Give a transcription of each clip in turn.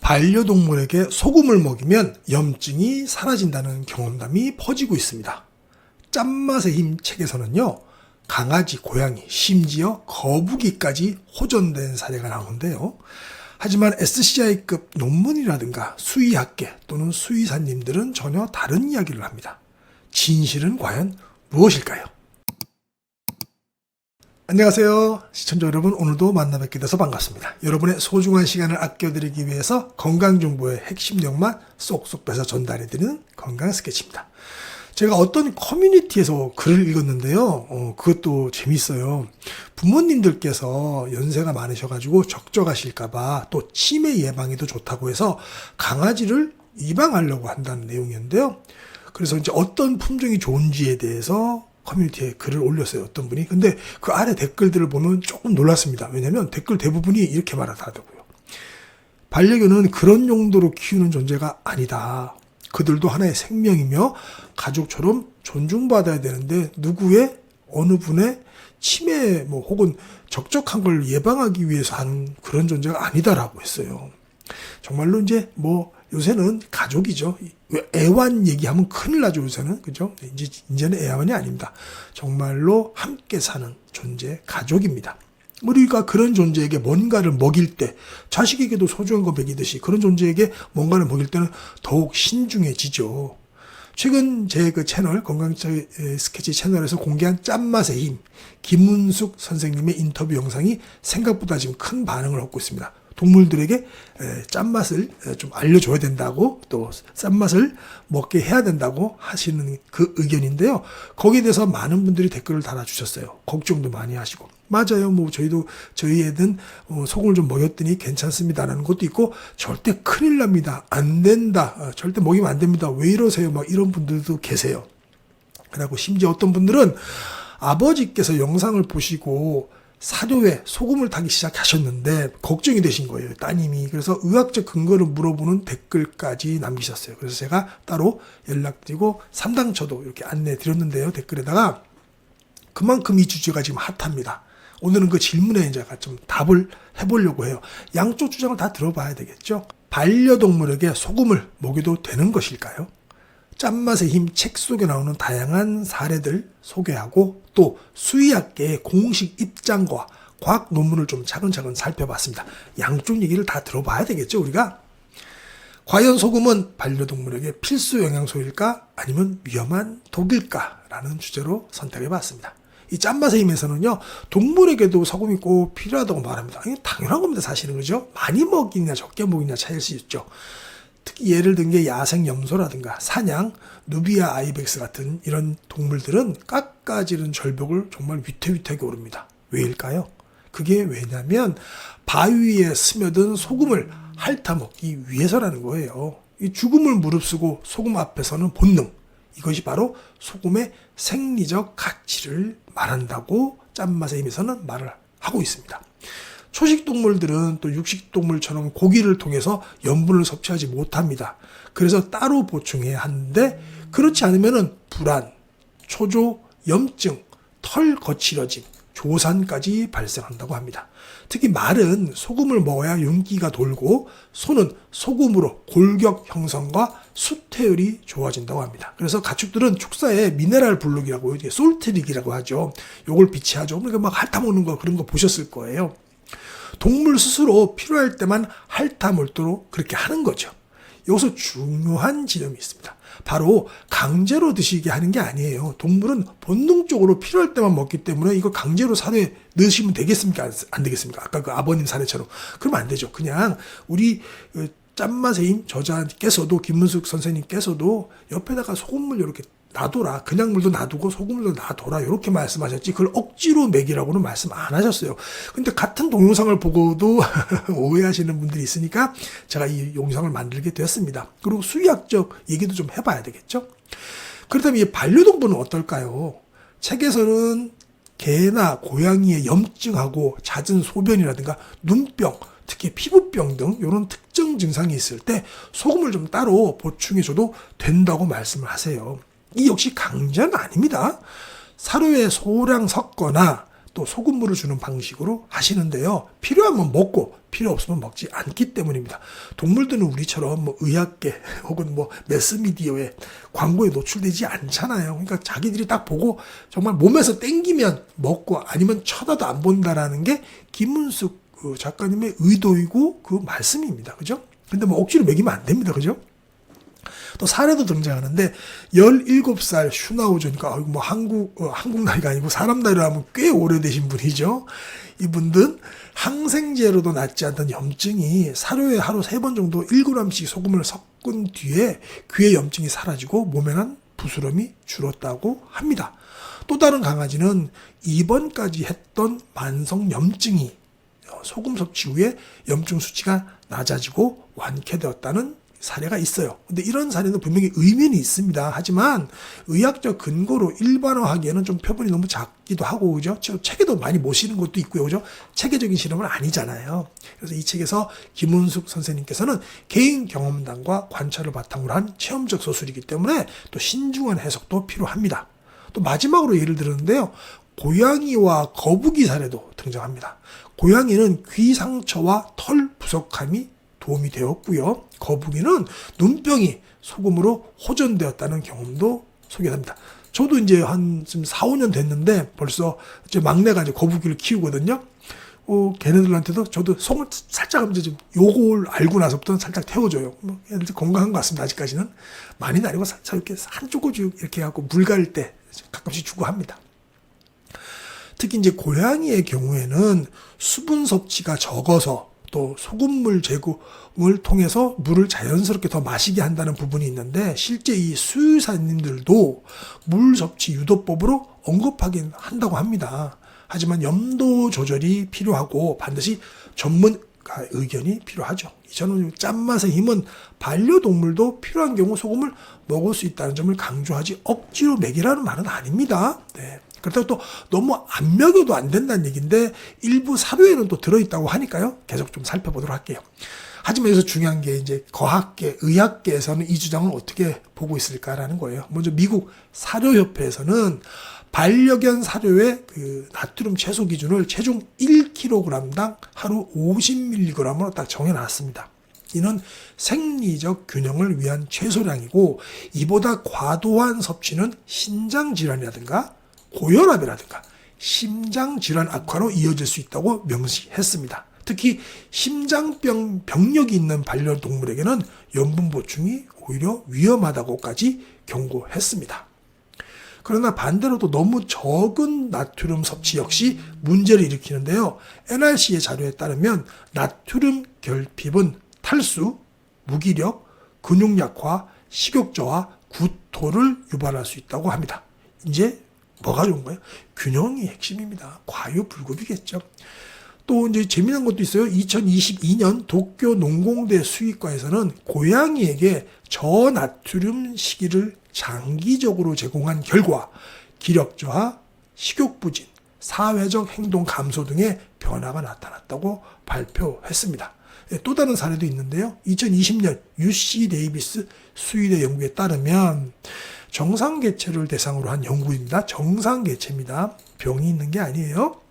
반려동물에게 소금을 먹이면 염증이 사라진다는 경험담이 퍼지고 있습니다. 짠맛의 힘 책에서는요, 강아지, 고양이, 심지어 거북이까지 호전된 사례가 나오는데요. 하지만 SCI급 논문이라든가 수의학계 또는 수의사님들은 전혀 다른 이야기를 합니다. 진실은 과연 무엇일까요? 안녕하세요. 시청자 여러분, 오늘도 만나 뵙게 돼서 반갑습니다. 여러분의 소중한 시간을 아껴드리기 위해서 건강정보의 핵심력만 쏙쏙 빼서 전달해드리는 건강 스케치입니다. 제가 어떤 커뮤니티에서 글을 읽었는데요. 그것도 재밌어요. 부모님들께서 연세가 많으셔가지고 적적하실까봐 또 치매 예방에도 좋다고 해서 강아지를 입양하려고 한다는 내용이었는데요. 그래서 이제 어떤 품종이 좋은지에 대해서 커뮤니티에 글을 올렸어요. 어떤 분이. 근데 그 아래 댓글들을 보면 조금 놀랐습니다. 왜냐면 댓글 대부분이 이렇게 말하더라고요. 반려견은 그런 용도로 키우는 존재가 아니다. 그들도 하나의 생명이며 가족처럼 존중받아야 되는데 누구의 어느 분의 치매 혹은 적적한 걸 예방하기 위해서 하는 그런 존재가 아니다라고 했어요. 정말로 이제 요새는 가족이죠. 애완 얘기하면 큰일 나죠, 요새는. 그죠? 이제는 애완이 아닙니다. 정말로 함께 사는 존재, 가족입니다. 우리가 그런 존재에게 뭔가를 먹일 때, 자식에게도 소중한 거 먹이듯이 그런 존재에게 뭔가를 먹일 때는 더욱 신중해지죠. 최근 제 그 채널, 건강 스케치 채널에서 공개한 짠맛의 힘, 김문숙 선생님의 인터뷰 영상이 생각보다 지금 큰 반응을 얻고 있습니다. 동물들에게 짠맛을 좀 알려줘야 된다고, 또 짠맛을 먹게 해야 된다고 하시는 그 의견인데요. 거기에 대해서 많은 분들이 댓글을 달아주셨어요. 걱정도 많이 하시고. 맞아요. 저희도 저희 애는 소금을 좀 먹였더니 괜찮습니다라는 것도 있고, 절대 큰일 납니다. 안 된다. 절대 먹이면 안 됩니다. 왜 이러세요? 이런 분들도 계세요. 그리고 심지어 어떤 분들은 아버지께서 영상을 보시고 사료에 소금을 타기 시작하셨는데 걱정이 되신 거예요, 따님이. 그래서 의학적 근거를 물어보는 댓글까지 남기셨어요. 그래서 제가 따로 연락드리고 상담처도 이렇게 안내 드렸는데요, 댓글에다가. 그만큼 이 주제가 지금 핫합니다. 오늘은 그 질문에 제가 좀 답을 해보려고 해요. 양쪽 주장을 다 들어봐야 되겠죠. 반려동물에게 소금을 먹여도 되는 것일까요? 짠맛의 힘 책 속에 나오는 다양한 사례들 소개하고 또 수의학계의 공식 입장과 과학 논문을 좀 차근차근 살펴봤습니다. 양쪽 얘기를 다 들어봐야 되겠죠, 우리가? 과연 소금은 반려동물에게 필수 영양소일까? 아니면 위험한 독일까? 라는 주제로 선택해봤습니다. 이 짠맛의 힘에서는요, 동물에게도 소금이 꼭 필요하다고 말합니다. 이게 당연한 겁니다, 사실은. 그죠? 많이 먹이냐 적게 먹이냐 차이일 수 있죠. 특히 예를 든 게 야생 염소라든가 사냥, 누비아 아이벡스 같은 이런 동물들은 깎아지른 절벽을 정말 위태위태하게 오릅니다. 왜일까요? 그게 왜냐면 바위에 스며든 소금을 핥아먹기 위해서라는 거예요. 이 죽음을 무릅쓰고 소금 앞에서는 본능. 이것이 바로 소금의 생리적 가치를 말한다고 짠맛의 힘에서는 말을 하고 있습니다. 초식동물들은 또 육식동물처럼 고기를 통해서 염분을 섭취하지 못합니다. 그래서 따로 보충해야 하는데, 그렇지 않으면 불안, 초조, 염증, 털 거칠어짐, 조산까지 발생한다고 합니다. 특히 말은 소금을 먹어야 윤기가 돌고 소는 소금으로 골격 형성과 수태율이 좋아진다고 합니다. 그래서 가축들은 축사에 미네랄 블록이라고, 이게 솔트릭이라고 하죠. 요걸 비치하죠. 그러니까 핥아먹는 거, 그런 거 보셨을 거예요. 동물 스스로 필요할 때만 핥아먹도록 그렇게 하는 거죠. 여기서 중요한 지점이 있습니다. 바로 강제로 드시게 하는 게 아니에요. 동물은 본능적으로 필요할 때만 먹기 때문에 이거 강제로 사료에 넣으시면 되겠습니까? 안 되겠습니까? 아까 그 아버님 사례처럼. 그러면 안 되죠. 그냥 우리 짠맛의 힘 저자께서도, 김문숙 선생님께서도 옆에다가 소금물 이렇게 놔둬라. 그냥 물도 놔두고 소금물도 놔둬라. 이렇게 말씀하셨지. 그걸 억지로 먹이라고는 말씀 안 하셨어요. 근데 같은 동영상을 보고도 오해하시는 분들이 있으니까 제가 이 영상을 만들게 되었습니다. 그리고 수의학적 얘기도 좀 해봐야 되겠죠. 그렇다면 이 반려동물은 어떨까요? 책에서는 개나 고양이의 염증하고 잦은 소변이라든가 눈병, 특히 피부병 등 이런 특정 증상이 있을 때 소금을 좀 따로 보충해줘도 된다고 말씀을 하세요. 이 역시 강제는 아닙니다. 사료에 소량 섞거나 또 소금물을 주는 방식으로 하시는데요. 필요하면 먹고 필요 없으면 먹지 않기 때문입니다. 동물들은 우리처럼 뭐 의학계 혹은 뭐 매스미디어에 광고에 노출되지 않잖아요. 그러니까 자기들이 딱 보고 정말 몸에서 땡기면 먹고 아니면 쳐다도 안 본다라는 게 김문숙 작가님의 의도이고 그 말씀입니다. 그죠? 근데 뭐 억지로 먹이면 안 됩니다. 그죠? 또 사례도 등장하는데 17살 슈나우저니까 뭐 한국 나이가 아니고 사람 나이로 하면 꽤 오래되신 분이죠. 이분들 항생제로도 낫지 않던 염증이 사료에 하루 3번 정도 1g씩 소금을 섞은 뒤에 귀의 염증이 사라지고 몸에 난 부스럼이 줄었다고 합니다. 또 다른 강아지는 입원까지 했던 만성 염증이 소금 섭취 후에 염증 수치가 낮아지고 완쾌되었다는 사례가 있어요. 근데 이런 사례는 분명히 의미는 있습니다. 하지만 의학적 근거로 일반화하기에는 좀 표본이 너무 작기도 하고, 그죠? 책에도 많이 못 실은 것도 있고요, 그죠? 체계적인 실험은 아니잖아요. 그래서 이 책에서 김은숙 선생님께서는 개인 경험담과 관찰을 바탕으로 한 체험적 서술이기 때문에 또 신중한 해석도 필요합니다. 또 마지막으로 예를 들었는데요. 고양이와 거북이 사례도 등장합니다. 고양이는 귀 상처와 털 부석함이 도움이 되었고요. 거북이는 눈병이 소금으로 호전되었다는 경험도 소개합니다. 저도 이제 한 지금 4, 5년 됐는데 벌써 제 막내가 이제 거북이를 키우거든요. 걔네들한테도 저도 속을 살짝 하면서 좀 요걸 알고 나서부터는 살짝 태워줘요. 뭐 얘들 건강한 것 같습니다. 아직까지는. 많이는 아니고 살짝 이렇게 한쪽 꼬주 이렇게 해갖고 물 갈 때 가끔씩 주고 합니다. 특히 이제 고양이의 경우에는 수분 섭취가 적어서 또 소금물 제공을 통해서 물을 자연스럽게 더 마시게 한다는 부분이 있는데, 실제 이 수의사님들도 물 섭취 유도법으로 언급하긴 한다고 합니다. 하지만 염도 조절이 필요하고 반드시 전문가 의견이 필요하죠. 저는 짠맛의 힘은 반려동물도 필요한 경우 소금을 먹을 수 있다는 점을 강조하지 억지로 먹이라는 말은 아닙니다. 네. 그렇다고 또 너무 안 먹여도 안 된다는 얘기인데 일부 사료에는 또 들어있다고 하니까요. 계속 좀 살펴보도록 할게요. 하지만 여기서 중요한 게 이제 거학계, 의학계에서는 이 주장을 어떻게 보고 있을까라는 거예요. 먼저 미국 사료협회에서는 반려견 사료의 그 나트륨 채소 기준을 체중 1kg당 하루 50mg으로 딱 정해놨습니다. 이는 생리적 균형을 위한 최소량이고, 이보다 과도한 섭취는 신장질환이라든가 고혈압이라든가 심장질환 악화로 이어질 수 있다고 명시했습니다. 특히 심장병 병력이 있는 반려동물에게는 염분 보충이 오히려 위험하다고까지 경고했습니다. 그러나 반대로 또 너무 적은 나트륨 섭취 역시 문제를 일으키는데요. NRC의 자료에 따르면 나트륨 결핍은 탈수, 무기력, 근육 약화, 식욕 저하, 구토를 유발할 수 있다고 합니다. 이제 뭐가 좋은 거예요? 균형이 핵심입니다. 과유불급이겠죠. 또 이제 재미난 것도 있어요. 2022년 도쿄 농공대 수의과에서는 고양이에게 저나트륨 식이를 장기적으로 제공한 결과 기력 저하, 식욕 부진, 사회적 행동 감소 등의 변화가 나타났다고 발표했습니다. 또 다른 사례도 있는데요. 2020년 UC 데이비스 수의대 연구에 따르면 정상개체를 대상으로 한 연구입니다. 정상개체입니다. 병이 있는 게 아니에요.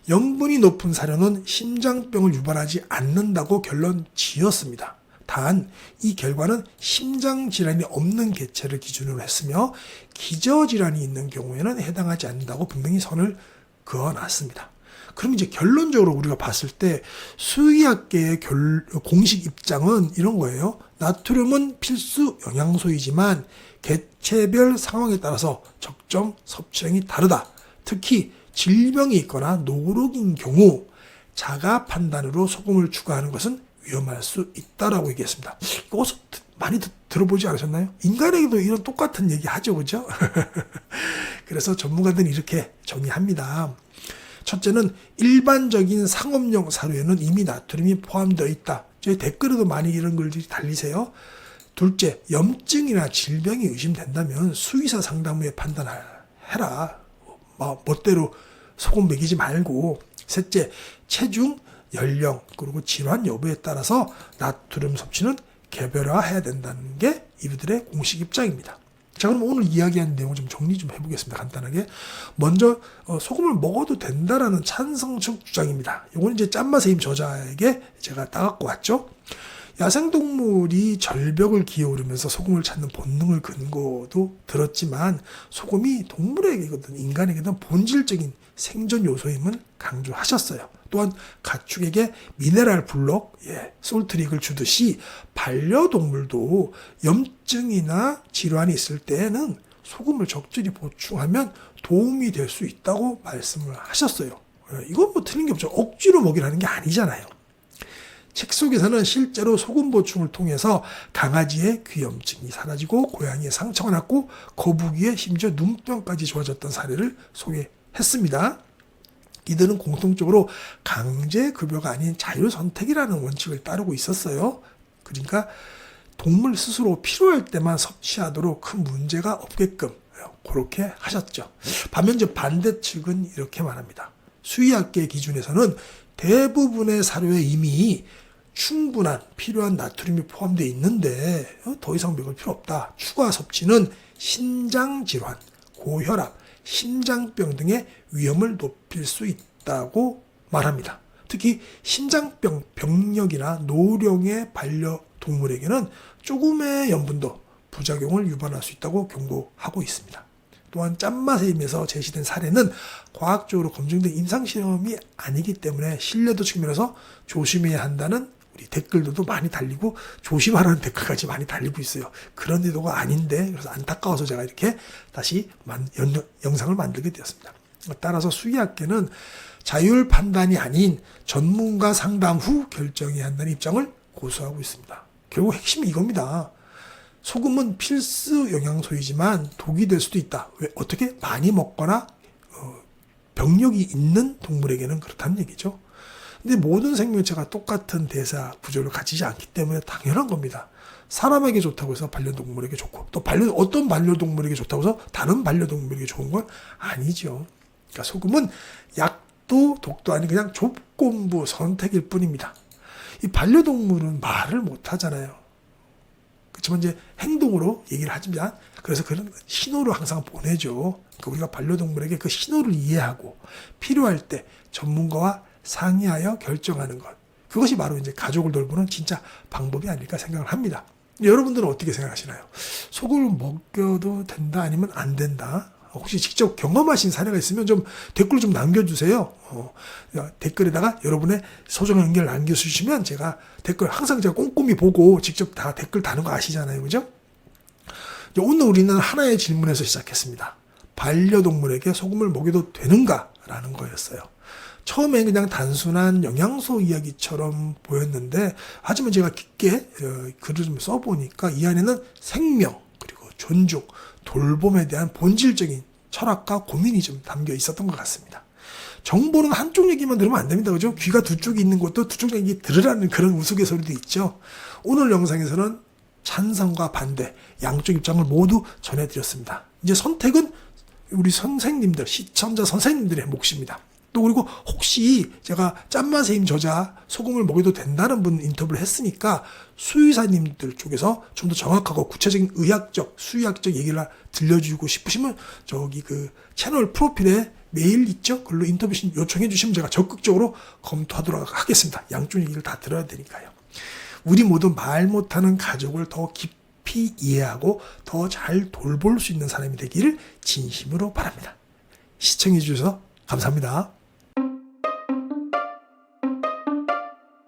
염분이 높은 사료는 심장병을 유발하지 않는다고 결론 지었습니다. 단, 이 결과는 심장질환이 없는 개체를 기준으로 했으며 기저질환이 있는 경우에는 해당하지 않는다고 분명히 선을 그어놨습니다. 그럼 이제 결론적으로 우리가 봤을 때 수의학계의 공식 입장은 이런 거예요. 나트륨은 필수 영양소이지만 개체별 상황에 따라서 적정 섭취량이 다르다. 특히 질병이 있거나 노록인 경우 자가 판단으로 소금을 추가하는 것은 위험할 수 있다라고 얘기했습니다. 이거 많이 들어보지 않으셨나요? 인간에게도 이런 똑같은 얘기 하죠, 그죠? 그래서 전문가들은 이렇게 정의합니다. 첫째는 일반적인 상업용 사료에는 이미 나트륨이 포함되어 있다. 저희 댓글에도 많이 이런 글들이 달리세요. 둘째, 염증이나 질병이 의심된다면 수의사 상담 후에 판단해라. 멋대로 소금 먹이지 말고. 셋째, 체중, 연령, 그리고 질환 여부에 따라서 나트륨 섭취는 개별화해야 된다는 게 이들의 공식 입장입니다. 자, 그럼 오늘 이야기한 내용을 좀 정리 좀 해보겠습니다. 간단하게. 먼저 소금을 먹어도 된다라는 찬성적 주장입니다. 이건 이제 짠맛의 힘 저자에게 제가 따갖고 왔죠. 야생동물이 절벽을 기어오르면서 소금을 찾는 본능을 근거도 들었지만 소금이 동물에게든 인간에게든 본질적인 생존 요소임을 강조하셨어요. 또한 가축에게 미네랄 블록, 솔트릭을 주듯이 반려동물도 염증이나 질환이 있을 때에는 소금을 적절히 보충하면 도움이 될 수 있다고 말씀을 하셨어요. 이건 뭐 틀린 게 없죠. 억지로 먹이라는 게 아니잖아요. 책 속에서는 실제로 소금 보충을 통해서 강아지의 귀염증이 사라지고 고양이의 상처가 났고 거북이의 심지어 눈병까지 좋아졌던 사례를 소개했습니다. 이들은 공통적으로 강제급여가 아닌 자유선택이라는 원칙을 따르고 있었어요. 그러니까 동물 스스로 필요할 때만 섭취하도록 큰 문제가 없게끔 그렇게 하셨죠. 반면 이제 반대측은 이렇게 말합니다. 수의학계 기준에서는 대부분의 사료에 이미 충분한 필요한 나트륨이 포함되어 있는데 더 이상 먹을 필요 없다. 추가 섭취는 신장질환, 고혈압, 심장병 등의 위험을 높일 수 있다고 말합니다. 특히 심장병 병력이나 노령의 반려동물에게는 조금의 염분도 부작용을 유발할 수 있다고 경고하고 있습니다. 또한 짠맛의 힘에서 제시된 사례는 과학적으로 검증된 임상시험이 아니기 때문에 신뢰도 측면에서 조심해야 한다는 우리 댓글들도 많이 달리고 조심하라는 댓글까지 많이 달리고 있어요. 그런 의도가 아닌데 그래서 안타까워서 제가 이렇게 다시 영상을 만들게 되었습니다. 따라서 수의학계는 자율 판단이 아닌 전문가 상담 후 결정해야 한다는 입장을 고수하고 있습니다. 결국 핵심이 이겁니다. 소금은 필수 영양소이지만 독이 될 수도 있다. 왜? 어떻게? 많이 먹거나 병력이 있는 동물에게는 그렇다는 얘기죠. 근데 모든 생명체가 똑같은 대사 구조를 가지지 않기 때문에 당연한 겁니다. 사람에게 좋다고 해서 반려동물에게 좋고 또 어떤 반려동물에게 좋다고 해서 다른 반려동물에게 좋은 건 아니죠. 그러니까 소금은 약도 독도 아닌 그냥 조건부 선택일 뿐입니다. 이 반려동물은 말을 못 하잖아요. 그렇지만 이제 행동으로 얘기를 하지만 그래서 그런 신호를 항상 보내죠. 그러니까 우리가 반려동물에게 그 신호를 이해하고 필요할 때 전문가와 상의하여 결정하는 것. 그것이 바로 이제 가족을 돌보는 진짜 방법이 아닐까 생각을 합니다. 여러분들은 어떻게 생각하시나요? 소금을 먹여도 된다 아니면 안 된다? 혹시 직접 경험하신 사례가 있으면 좀 댓글 좀 남겨주세요. 댓글에다가 여러분의 소중한 의견을 남겨주시면 제가 댓글 항상 제가 꼼꼼히 보고 직접 다 댓글 다는 거 아시잖아요. 그죠? 오늘 우리는 하나의 질문에서 시작했습니다. 반려동물에게 소금을 먹여도 되는가? 라는 거였어요. 처음엔 그냥 단순한 영양소 이야기처럼 보였는데 하지만 제가 깊게 글을 좀 써보니까 이 안에는 생명 그리고 존중, 돌봄에 대한 본질적인 철학과 고민이 좀 담겨 있었던 것 같습니다. 정보는 한쪽 얘기만 들으면 안 됩니다. 그죠? 귀가 두 쪽이 있는 것도 두 쪽 얘기 들으라는 그런 우스갯소리도 있죠. 오늘 영상에서는 찬성과 반대 양쪽 입장을 모두 전해드렸습니다. 이제 선택은 우리 선생님들, 시청자 선생님들의 몫입니다. 또 그리고 혹시 제가 짠맛의 힘 저자 소금을 먹여도 된다는 분 인터뷰를 했으니까 수의사님들 쪽에서 좀 더 정확하고 구체적인 의학적, 수의학적 얘기를 들려주고 싶으시면 저기 그 채널 프로필에 메일 있죠? 글로 인터뷰 요청해 주시면 제가 적극적으로 검토하도록 하겠습니다. 양쪽 얘기를 다 들어야 되니까요. 우리 모두 말 못하는 가족을 더 깊이 이해하고 더 잘 돌볼 수 있는 사람이 되기를 진심으로 바랍니다. 시청해 주셔서 감사합니다.